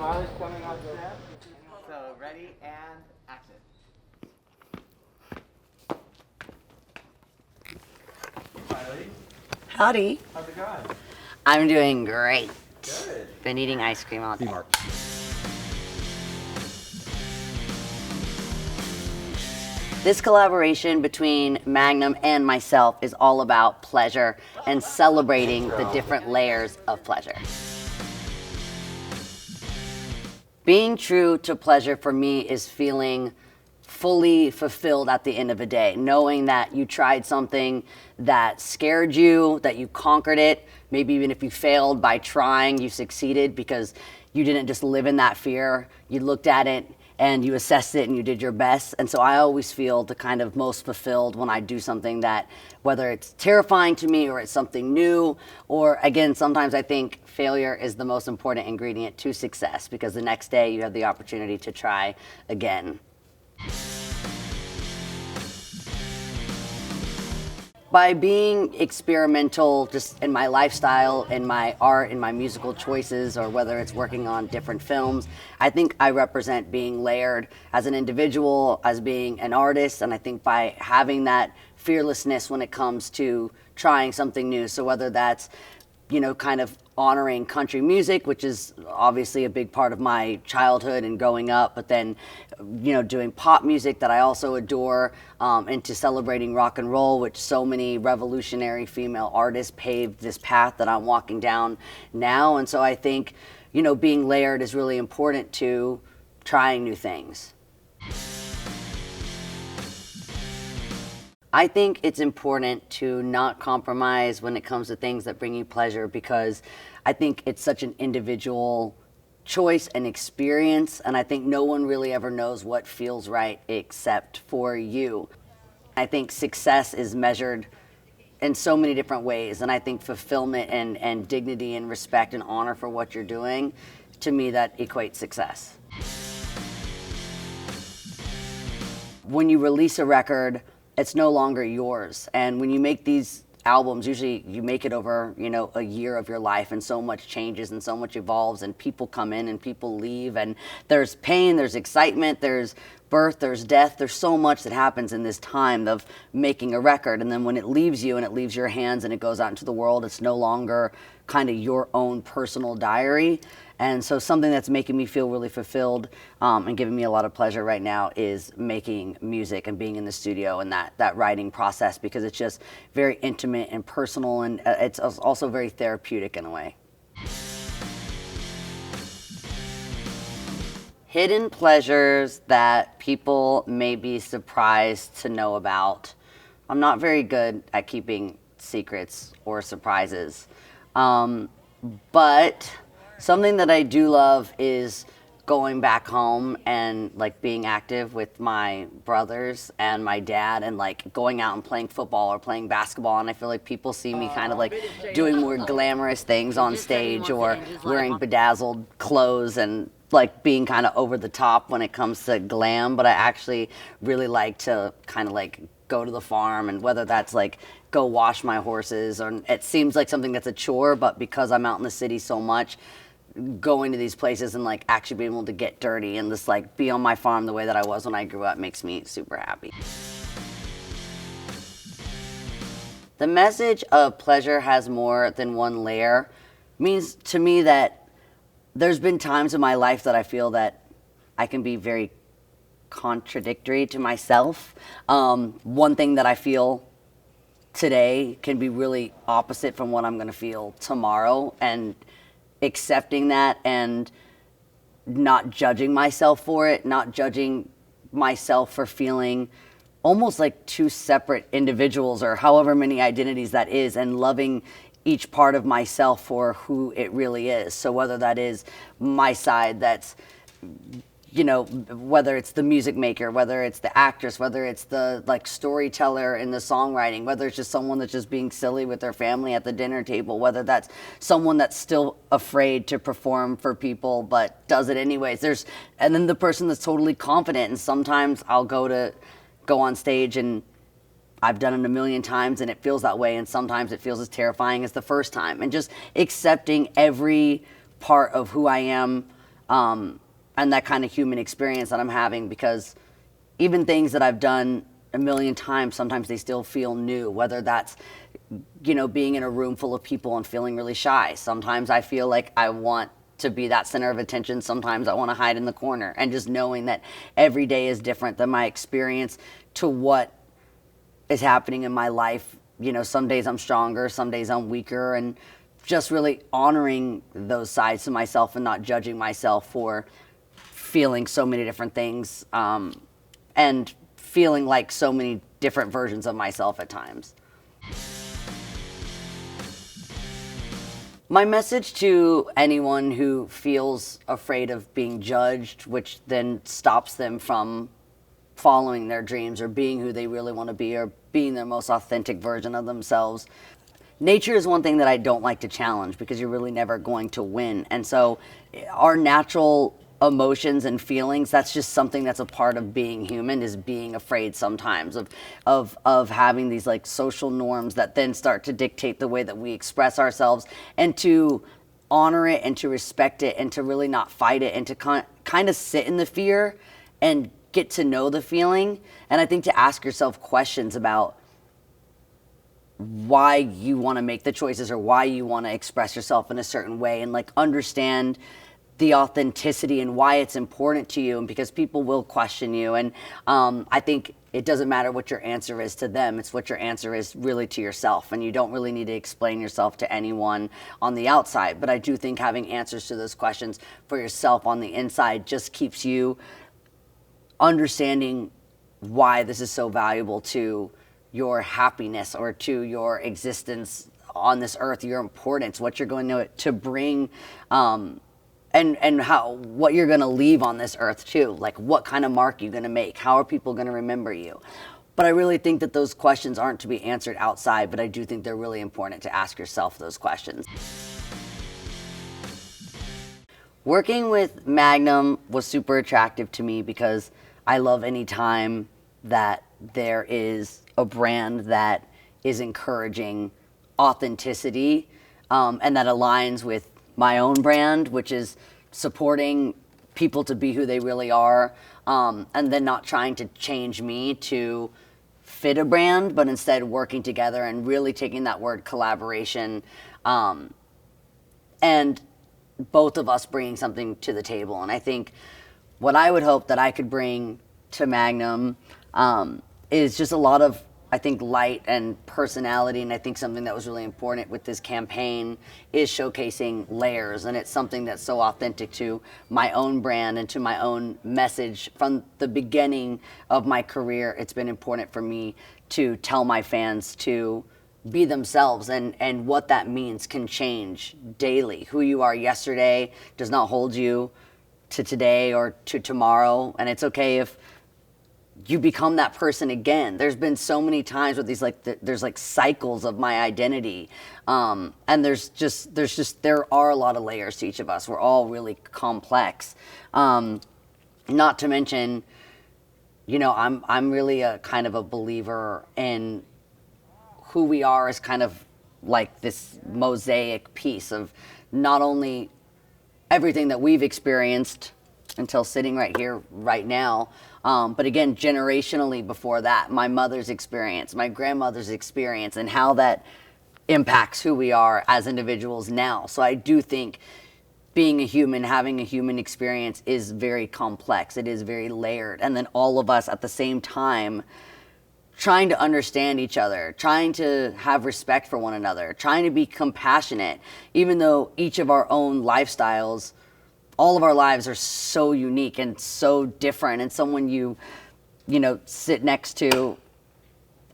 Miley's coming on set. So ready and action. Miley, Howdy. how's it going? I'm doing great. Good. Been eating ice cream all day. This collaboration between Magnum and myself is all about pleasure and celebrating the different layers of pleasure. Being true to pleasure for me is feeling fully fulfilled at the end of the day, knowing that you tried something that scared you, that you conquered it. Maybe even if you failed by trying, you succeeded because you didn't just live in that fear. You looked at it and you assessed it and you did your best. And so I always feel the kind of most fulfilled when I do something that, whether it's terrifying to me or it's something new, or again, sometimes I think failure is the most important ingredient to success because the next day you have the opportunity to try again. By being experimental just in my lifestyle, in my art, in my musical choices, or whether it's working on different films, I think I represent being layered as an individual, as being an artist, and I think by having that fearlessness when it comes to trying something new, so whether that's, you know, kind of honoring country music, which is obviously a big part of my childhood and growing up, but then, you know, doing pop music that I also adore, into celebrating rock and roll, which so many revolutionary female artists paved this path that I'm walking down now. And so I think, you know, being layered is really important to trying new things. I think it's important to not compromise when it comes to things that bring you pleasure because I think it's such an individual choice and experience, and I think no one really ever knows what feels right except for you. I think success is measured in so many different ways, and I think fulfillment and dignity and respect and honor for what you're doing, to me that equates success. When you release a record, it's no longer yours. And when you make these albums, usually you make it over, you know, a year of your life, and so much changes and so much evolves, and people come in and people leave, and there's pain, there's excitement, there's birth, there's death, there's so much that happens in this time of making a record. And then when it leaves you and it leaves your hands and it goes out into the world, it's no longer kind of your own personal diary. And so something that's making me feel really fulfilled and giving me a lot of pleasure right now is making music and being in the studio and that writing process, because it's just very intimate and personal, and it's also very therapeutic in a way. Hidden pleasures that people may be surprised to know about. I'm not very good at keeping secrets or surprises, but something that I do love is going back home and like being active with my brothers and my dad, and like going out and playing football or playing basketball. And I feel like people see me kind of like doing more glamorous things on stage or wearing bedazzled clothes and like being kind of over the top when it comes to glam. But I actually really like to kind of like go to the farm, and whether that's like go wash my horses, or it seems like something that's a chore, but because I'm out in the city so much, going to these places and like actually being able to get dirty and just like be on my farm the way that I was when I grew up makes me super happy. The message of pleasure has more than one layer means to me that there's been times in my life that I feel that I can be very contradictory to myself. One thing that I feel today can be really opposite from what I'm going to feel tomorrow, and accepting that and not judging myself for it, not judging myself for feeling almost like two separate individuals or however many identities that is, and loving each part of myself for who it really is. So whether that is my side that's, you know, whether it's the music maker, whether it's the actress, whether it's the like storyteller in the songwriting, whether it's just someone that's just being silly with their family at the dinner table, whether that's someone that's still afraid to perform for people but does it anyways. And then the person that's totally confident, and sometimes I'll go on stage and I've done it a million times and it feels that way, and sometimes it feels as terrifying as the first time. And just accepting every part of who I am and that kind of human experience that I'm having, because even things that I've done a million times, sometimes they still feel new, whether that's, being in a room full of people and feeling really shy. Sometimes I feel like I want to be that center of attention. Sometimes I want to hide in the corner, and just knowing that every day is different than my experience to what is happening in my life. Some days I'm stronger, some days I'm weaker, and just really honoring those sides to myself and not judging myself for feeling so many different things, and feeling like so many different versions of myself at times. My message to anyone who feels afraid of being judged, which then stops them from following their dreams or being who they really want to be or being their most authentic version of themselves. Nature is one thing that I don't like to challenge, because you're really never going to win. And so our natural emotions and feelings, that's just something that's a part of being human, is being afraid sometimes of having these like social norms that then start to dictate the way that we express ourselves, and to honor it and to respect it and to really not fight it, and to kind of sit in the fear and get to know the feeling. And I think to ask yourself questions about why you want to make the choices or why you want to express yourself in a certain way, and like understand the authenticity and why it's important to you. And because people will question you, and I think it doesn't matter what your answer is to them, it's what your answer is really to yourself, and you don't really need to explain yourself to anyone on the outside. But I do think having answers to those questions for yourself on the inside just keeps you understanding why this is so valuable to your happiness or to your existence on this earth, your importance, what you're going to bring, and what you're going to leave on this earth too. Like, what kind of mark you're going to make? How are people going to remember you? But I really think that those questions aren't to be answered outside, but I do think they're really important to ask yourself those questions. Working with Magnum was super attractive to me because I love any time that there is a brand that is encouraging authenticity, and that aligns with my own brand, which is supporting people to be who they really are, and then not trying to change me to fit a brand, but instead working together and really taking that word collaboration, and both of us bringing something to the table. And I think what I would hope that I could bring to Magnum is just a lot of, I think, light and personality. And I think something that was really important with this campaign is showcasing layers. And it's something that's so authentic to my own brand and to my own message. From the beginning of my career, it's been important for me to tell my fans to be themselves, and what that means can change daily. Who you are yesterday does not hold you to today or to tomorrow. And it's okay if you become that person again. There's been so many times with these there's cycles of my identity, and there are a lot of layers to each of us. We're all really complex. Not to mention, I'm really a kind of a believer in who we are as kind of like this mosaic piece of not only everything that we've experienced until sitting right here, right now, but again, generationally before that, my mother's experience, my grandmother's experience, and how that impacts who we are as individuals now. So I do think being a human, having a human experience is very complex. It is very layered. And then all of us at the same time trying to understand each other, trying to have respect for one another, trying to be compassionate, even though each of our own lifestyles, all of our lives are so unique and so different. And someone you sit next to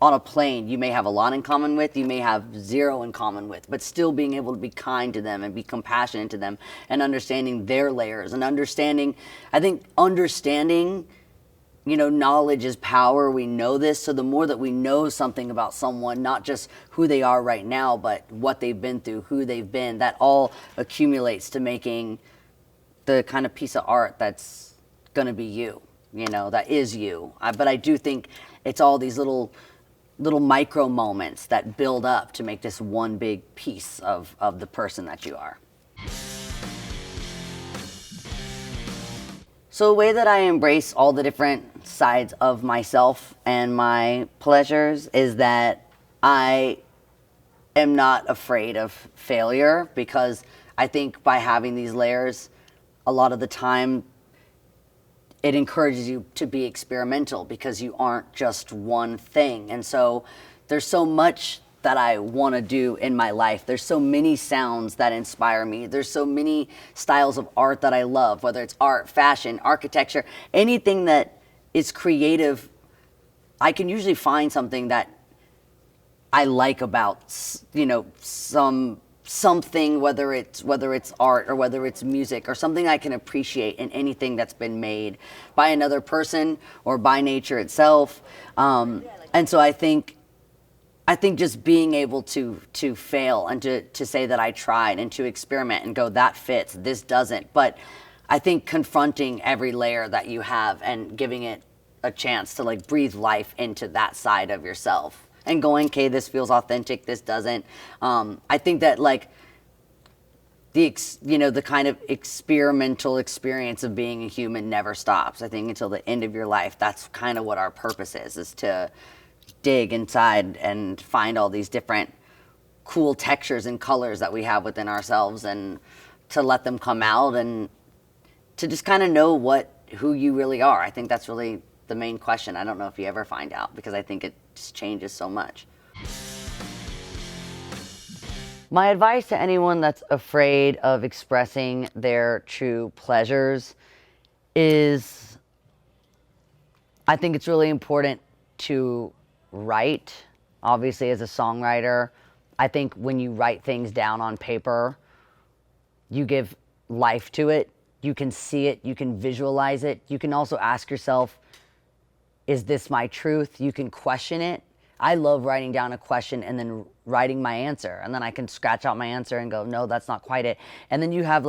on a plane, you may have a lot in common with, you may have zero in common with, but still being able to be kind to them and be compassionate to them and understanding their layers and understanding, knowledge is power. We know this. So the more that we know something about someone, not just who they are right now, but what they've been through, who they've been, that all accumulates to making the kind of piece of art that's going to be you, that is you. But I do think it's all these little micro moments that build up to make this one big piece of the person that you are. So the way that I embrace all the different sides of myself and my pleasures is that I am not afraid of failure, because I think by having these layers, a lot of the time it encourages you to be experimental, because you aren't just one thing. And so there's so much that I want to do in my life. There's so many sounds that inspire me. There's so many styles of art that I love, whether it's art, fashion, architecture, anything that is creative. I can usually find something that I like about, something, whether it's art or whether it's music, or something I can appreciate in anything that's been made by another person or by nature itself. And so I think just being able to fail and to say that I tried, and to experiment and go, that fits, this doesn't. But I think confronting every layer that you have and giving it a chance to like breathe life into that side of yourself, and going, okay, this feels authentic, this doesn't. I think that like the kind of experimental experience of being a human never stops. I think until the end of your life, that's kind of what our purpose is to dig inside and find all these different cool textures and colors that we have within ourselves, and to let them come out, and to just kind of know who you really are. I think that's really the main question. I don't know if you ever find out, because I think it just changes so much. My advice to anyone that's afraid of expressing their true pleasures is, I think it's really important to write. Obviously, as a songwriter, I think when you write things down on paper, you give life to it. You can see it, you can visualize it. You can also ask yourself, is this my truth? You can question it. I love writing down a question and then writing my answer, and then I can scratch out my answer and go, no, that's not quite it. And then you have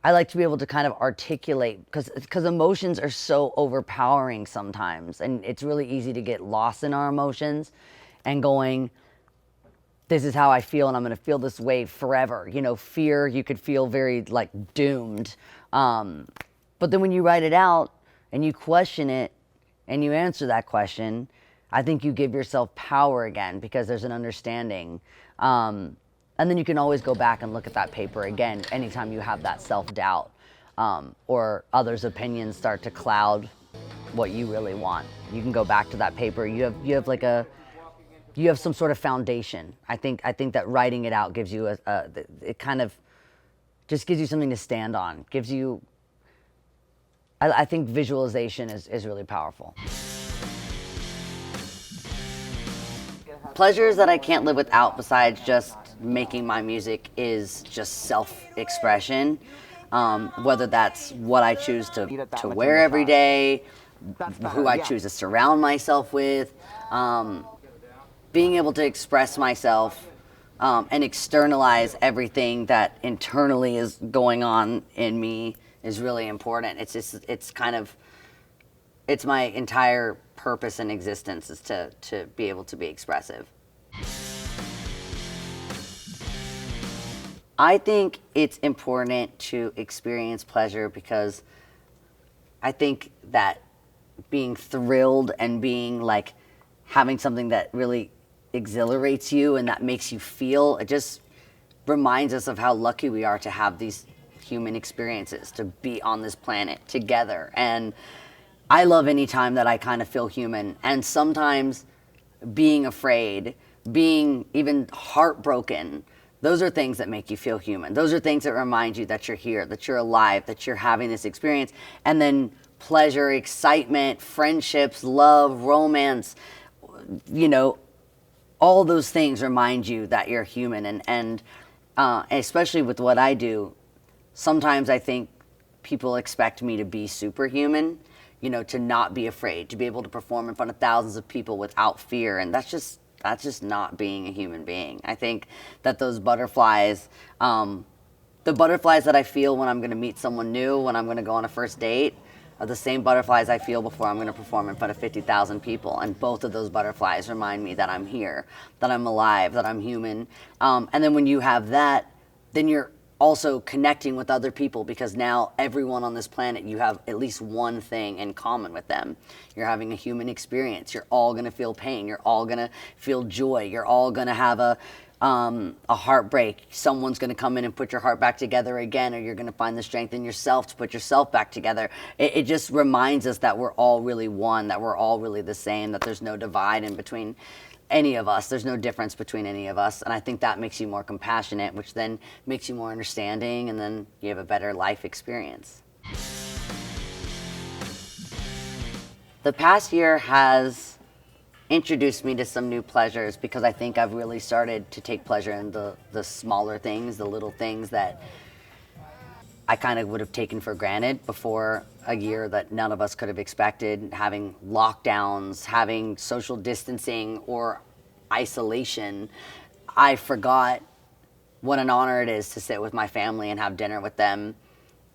I like to be able to kind of articulate, because emotions are so overpowering sometimes, and it's really easy to get lost in our emotions and going, this is how I feel, and I'm going to feel this way forever. Fear, you could feel very doomed. But then when you write it out and you question it and you answer that question, I think you give yourself power again, because there's an understanding. And then you can always go back and look at that paper again anytime you have that self-doubt, or others' opinions start to cloud what you really want. You can go back to that paper. You have some sort of foundation. I think that writing it out gives you it kind of just gives you something to stand on. Gives you, I think visualization is really powerful. Pleasures that I can't live without, besides just making my music, is just self-expression. Whether that's what I choose to wear every day, who I choose to surround myself with, being able to express myself and externalize everything that internally is going on in me is really important. It's my entire purpose in existence, is to be able to be expressive. I think it's important to experience pleasure, because I think that being thrilled and being having something that really exhilarates you and that makes you feel, it just reminds us of how lucky we are to have these human experiences, to be on this planet together. And I love any time that I kind of feel human. And sometimes being afraid, being even heartbroken, those are things that make you feel human. Those are things that remind you that you're here, that you're alive, that you're having this experience. And then pleasure, excitement, friendships, love, romance, all those things remind you that you're human. And especially with what I do, sometimes I think people expect me to be superhuman, to not be afraid, to be able to perform in front of thousands of people without fear. And that's just not being a human being. I think that those butterflies, the butterflies that I feel when I'm going to meet someone new, when I'm going to go on a first date, are the same butterflies I feel before I'm going to perform in front of 50,000 people. And both of those butterflies remind me that I'm here, that I'm alive, that I'm human. And then when you have that, then you're also connecting with other people, because now everyone on this planet, you have at least one thing in common with them. You're having a human experience. You're all going to feel pain. You're all going to feel joy. You're all going to have a heartbreak. Someone's going to come in and put your heart back together again, or you're going to find the strength in yourself to put yourself back together. It just reminds us that we're all really one, that we're all really the same, that there's no divide in between any of us. There's no difference between any of us. And I think that makes you more compassionate, which then makes you more understanding, and then you have a better life experience. The past year has introduced me to some new pleasures, because I think I've really started to take pleasure in the smaller things, the little things that I kind of would have taken for granted before a year that none of us could have expected, having lockdowns, having social distancing or isolation. I forgot what an honor it is to sit with my family and have dinner with them.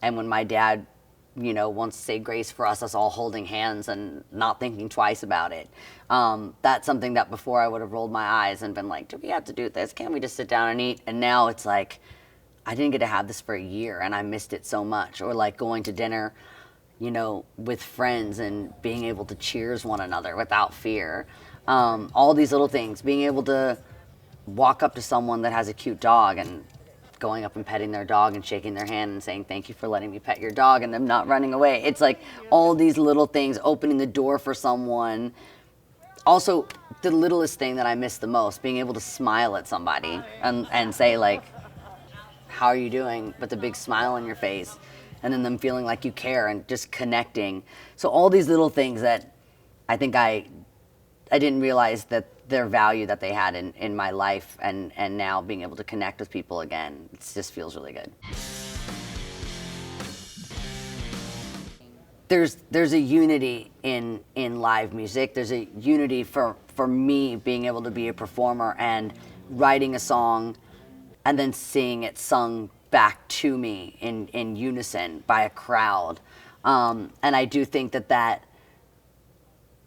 And when my dad, wants to say grace for us all holding hands and not thinking twice about it. That's something that before I would have rolled my eyes and been like, do we have to do this? Can't we just sit down and eat? And now it's like, I didn't get to have this for a year and I missed it so much. Or like going to dinner, with friends and being able to cheers one another without fear. All these little things, being able to walk up to someone that has a cute dog and going up and petting their dog and shaking their hand and saying, thank you for letting me pet your dog, and them not running away. It's like all these little things, opening the door for someone. Also, the littlest thing that I miss the most, being able to smile at somebody and say like, how are you doing? With a big smile on your face, and then them feeling like you care and just connecting. So all these little things that I think I didn't realize that their value that they had in my life, and now being able to connect with people again, it just feels really good. There's a unity in live music. There's a unity for me being able to be a performer and writing a song and then seeing it sung back to me in unison by a crowd. And I do think that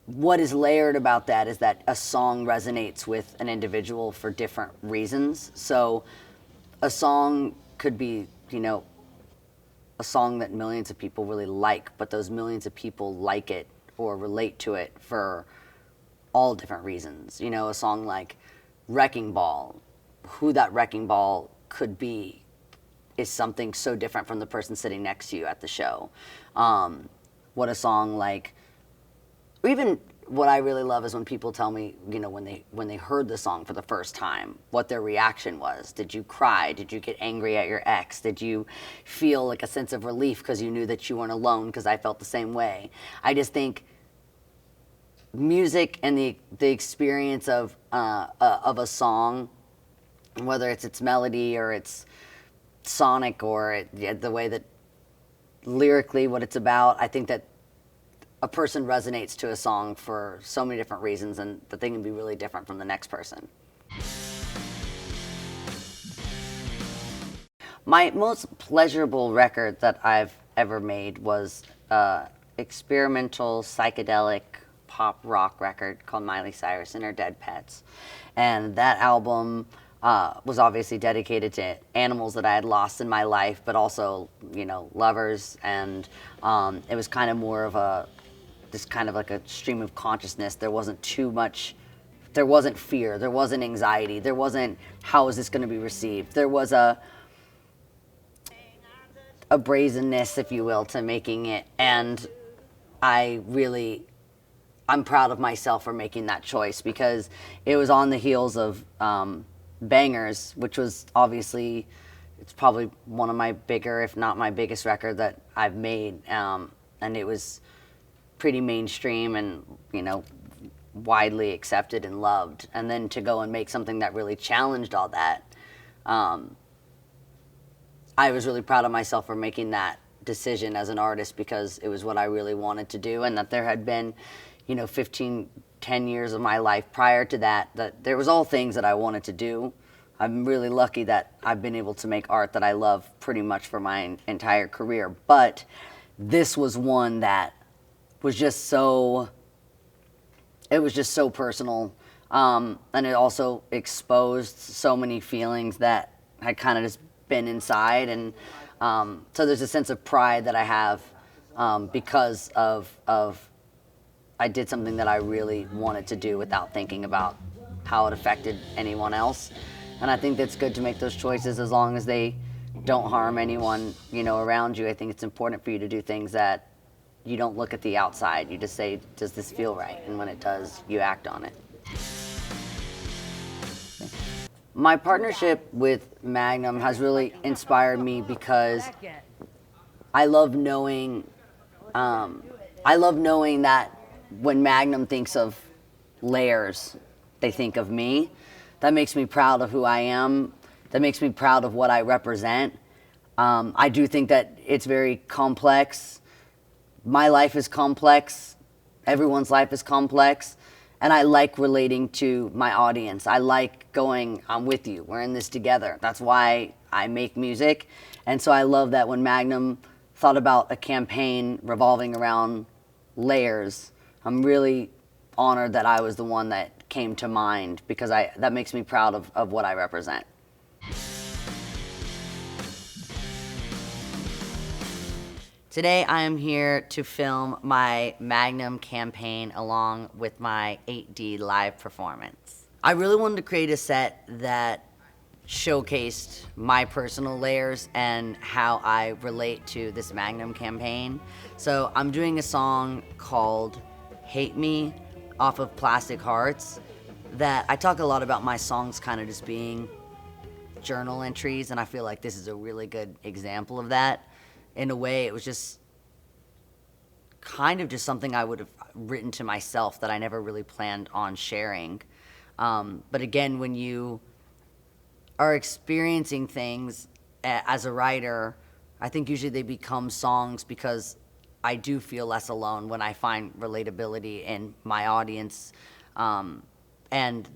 what is layered about that is that a song resonates with an individual for different reasons. So a song could be, a song that millions of people really like, but those millions of people like it or relate to it for all different reasons. A song like Wrecking Ball, who that wrecking ball could be is something so different from the person sitting next to you at the show. What a song like, or even what I really love is when people tell me, when they heard the song for the first time, what their reaction was. Did you cry? Did you get angry at your ex? Did you feel like a sense of relief because you knew that you weren't alone? Because I felt the same way. I just think music and the experience of a song, whether it's its melody or its sonic or the way that lyrically what it's about, I think that a person resonates to a song for so many different reasons, and that they can be really different from the next person. My most pleasurable record that I've ever made was experimental psychedelic pop rock record called Miley, Cyrus and Her Dead Pets. And that album was obviously dedicated to animals that I had lost in my life, but also, lovers. And it was kind of more of this kind of like a stream of consciousness. There wasn't too much, there wasn't fear, there wasn't anxiety, there wasn't how is this going to be received. There was a brazenness, if you will, to making it. And I'm proud of myself for making that choice, because it was on the heels of Bangers, which was obviously, it's probably one of my bigger, if not my biggest record that I've made. And it was pretty mainstream and, widely accepted and loved. And then to go and make something that really challenged all that, I was really proud of myself for making that decision as an artist, because it was what I really wanted to do. And that there had been, 10 years of my life prior to that there was all things that I wanted to do. I'm really lucky that I've been able to make art that I love pretty much for my entire career. But this was one that was just so personal. And it also exposed so many feelings that had kind of just been inside, and so there's a sense of pride that I have because of I did something that I really wanted to do without thinking about how it affected anyone else. And I think that's good to make those choices as long as they don't harm anyone, around you. I think it's important for you to do things that you don't look at the outside. You just say, does this feel right? And when it does, you act on it. My partnership with Magnum has really inspired me because I love knowing that when Magnum thinks of layers, they think of me. That makes me proud of who I am. That makes me proud of what I represent. I do think that it's very complex. My life is complex. Everyone's life is complex. And I like relating to my audience. I like going, I'm with you. We're in this together. That's why I make music. And so I love that when Magnum thought about a campaign revolving around layers, I'm really honored that I was the one that came to mind, because that makes me proud of what I represent. Today I am here to film my Magnum campaign along with my 8D live performance. I really wanted to create a set that showcased my personal layers and how I relate to this Magnum campaign. So I'm doing a song called Hate Me off of Plastic Hearts that I talk a lot about my songs kind of just being journal entries, and I feel like this is a really good example of that. In a way, it was just kind of just something I would have written to myself that I never really planned on sharing. But again, when you are experiencing things as a writer, I think usually they become songs because I do feel less alone when I find relatability in my audience, and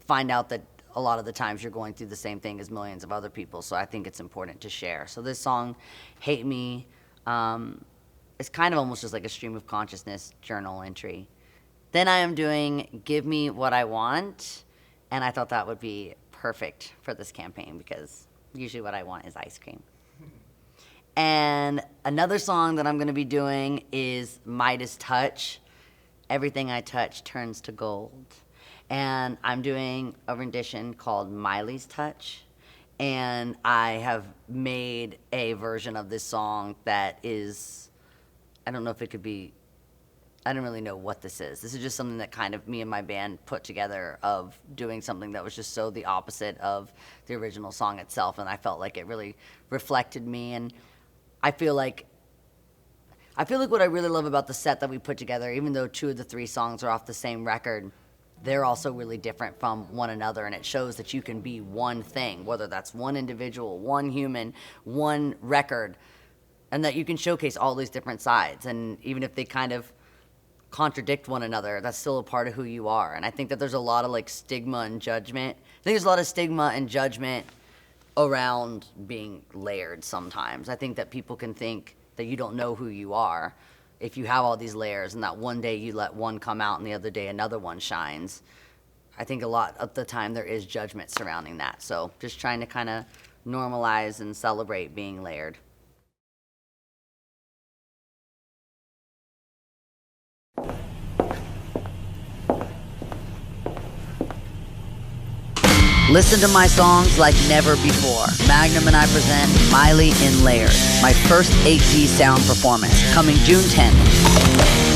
find out that a lot of the times you're going through the same thing as millions of other people. So I think it's important to share. So this song, Hate Me, is kind of almost just like a stream of consciousness journal entry. Then I am doing Give Me What I Want, and I thought that would be perfect for this campaign because usually what I want is ice cream. And another song that I'm gonna be doing is Midas Touch. Everything I touch turns to gold. And I'm doing a rendition called Miley's Touch. And I have made a version of this song that is, I don't know if it could be, I don't really know what this is. This is just something that kind of me and my band put together of doing something that was just so the opposite of the original song itself. And I felt like it really reflected me. And I feel like what I really love about the set that we put together, even though 2 of the 3 songs are off the same record, they're also really different from one another, and it shows that you can be one thing, whether that's one individual, one human, one record, and that you can showcase all these different sides. And even if they kind of contradict one another, that's still a part of who you are. And I think that there's a lot of like stigma and judgment. I think there's a lot of stigma and judgment around being layered sometimes. I think that people can think that you don't know who you are if you have all these layers, and that one day you let one come out and the other day another one shines. I think a lot of the time there is judgment surrounding that. So just trying to kind of normalize and celebrate being layered. Listen to my songs like never before. Magnum and I present Miley in Layers, my first 8D sound performance, coming June 10th.